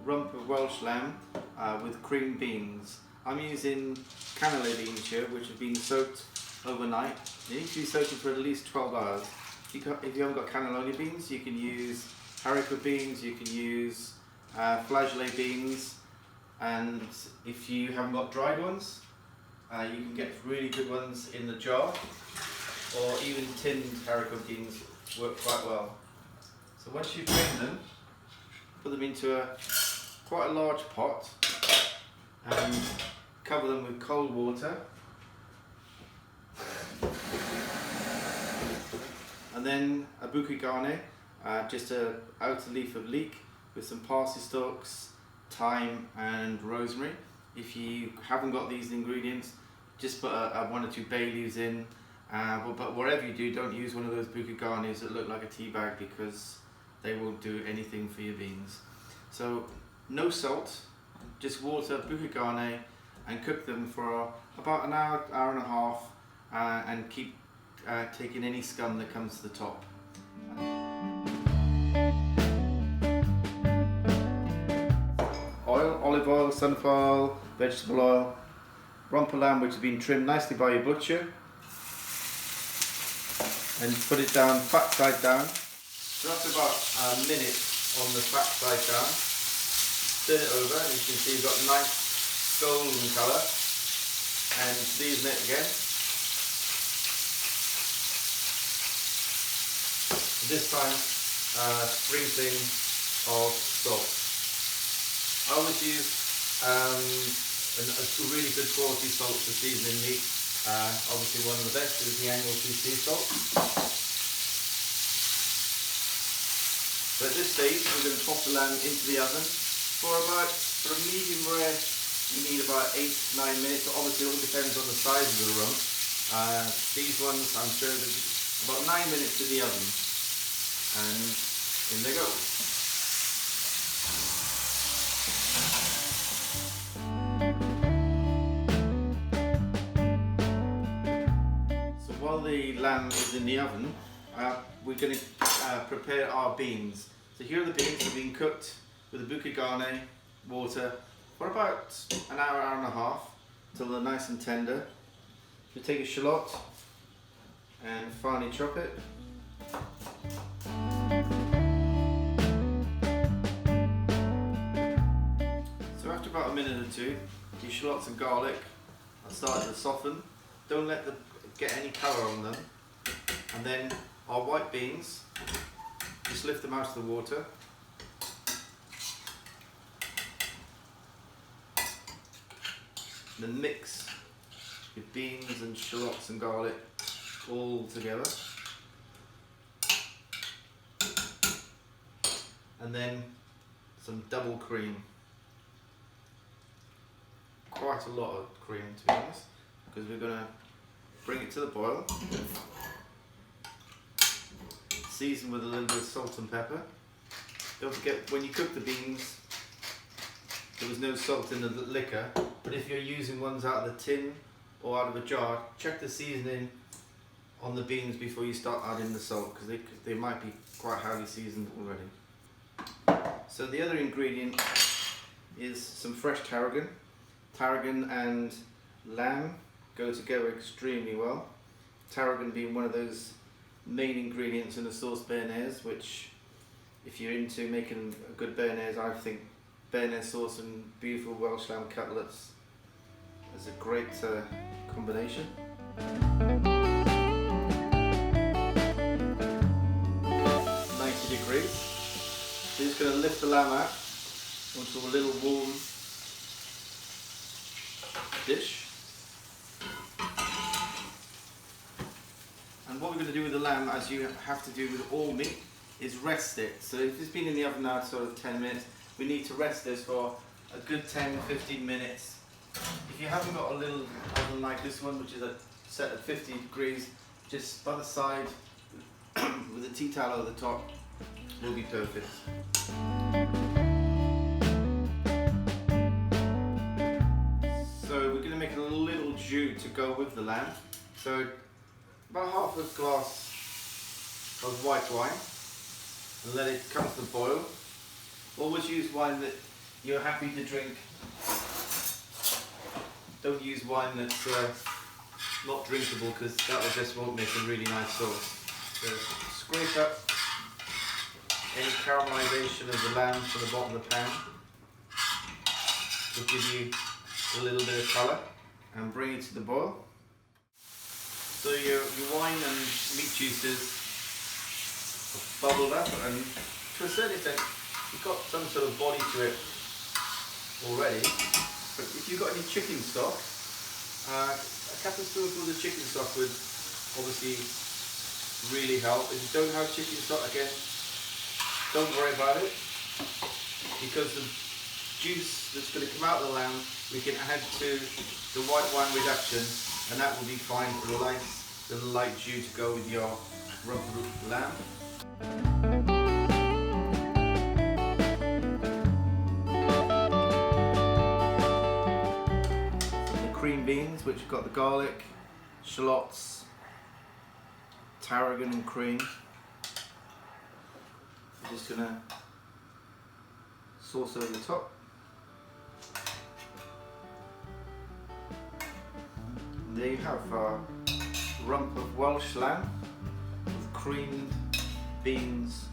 rump of Welsh lamb with cream beans. I'm using cannellini beans here, which have been soaked overnight. They need to be soaked for at least 12 hours. If you haven't got cannellini beans, you can use haricot beans, you can use flageolet beans, and if you haven't got dried ones, you can get really good ones in the jar, or even tinned haricot beans work quite well. So once you drain them, put them into quite a large pot and cover them with cold water. And then a bouquet garni, just an outer leaf of leek with some parsley stalks, thyme and rosemary. If you haven't got these ingredients, just put one or two bay leaves in. But whatever you do, don't use one of those bouquet garnis that look like a tea bag, because they won't do anything for your beans. So no salt, just water, bouquet garni, and cook them for about an hour, hour and a half, and keep taking any scum that comes to the top. Oil, olive oil, sunflower oil, vegetable oil, rump of lamb which has been trimmed nicely by your butcher, and put it down, fat side down. So after about a minute on the fat side down, turn it over, and you can see you've got a nice golden colour, and season it again. This time, sprinkling of salt. I always use a really good quality salt for seasoning meat. Obviously one of the best is the Anglesey sea salt. So at this stage we're going to pop the lamb into the oven for a medium rare. You need about 8-9 minutes. Obviously it all depends on the size of the rump. These ones I'm sure about 9 minutes in the oven, and in they go. So while the lamb is in the oven, we're going to prepare our beans. So here are the beans that have been cooked with a bouquet garni, water, for about an hour, hour and a half, until they're nice and tender. You take a shallot and finely chop it. So after about a minute or two, your shallots and garlic are starting to soften. Don't let them get any colour on them. And then our white beans, just lift them out of the water. Then mix your beans and shallots and garlic all together. And then some double cream. Quite a lot of cream, to be honest, because we're going to bring it to the boil. Season with a little bit of salt and pepper. Don't forget, when you cook the beans, there was no salt in the liquor, but if you're using ones out of the tin or out of a jar, check the seasoning on the beans before you start adding the salt, because they might be quite highly seasoned already. So the other ingredient is some fresh tarragon. Tarragon and lamb go together extremely well. Tarragon being one of those main ingredients in the sauce béarnaise, which, if you're into making a good béarnaise, I think béarnaise sauce and beautiful Welsh lamb cutlets is a great combination. 90 degrees. So just going to lift the lamb out onto a little warm dish. And what we're going to do with the lamb, as you have to do with all meat, is rest it. So if it's been in the oven now sort of 10 minutes, we need to rest this for a good 10-15 minutes. If you haven't got a little oven like this one, which is set at 50 degrees, just by the side with a tea towel over the top, will be perfect. So we're going to make a little jus to go with the lamb. So about half a glass of white wine, and let it come to the boil. Always use wine that you're happy to drink, don't use wine that's not drinkable, because just won't make a really nice sauce. So scrape up any caramelisation of the lamb from the bottom of the pan. Will give you a little bit of colour, and bring it to the boil. So your wine and meat juices have bubbled up, and to a certain extent you've got some sort of body to it already. But if you've got any chicken stock, a couple of spoonfuls of chicken stock would obviously really help. If you don't have chicken stock, again, don't worry about it, because the juice that's going to come out of the lamb we can add to the white wine reduction, and that will be fine for the light dew to go with your rump lamb. The cream beans, which have got the garlic, shallots, tarragon and cream. I'm just going to sauce over the top. And there you have our rump of Welsh lamb with creamed beans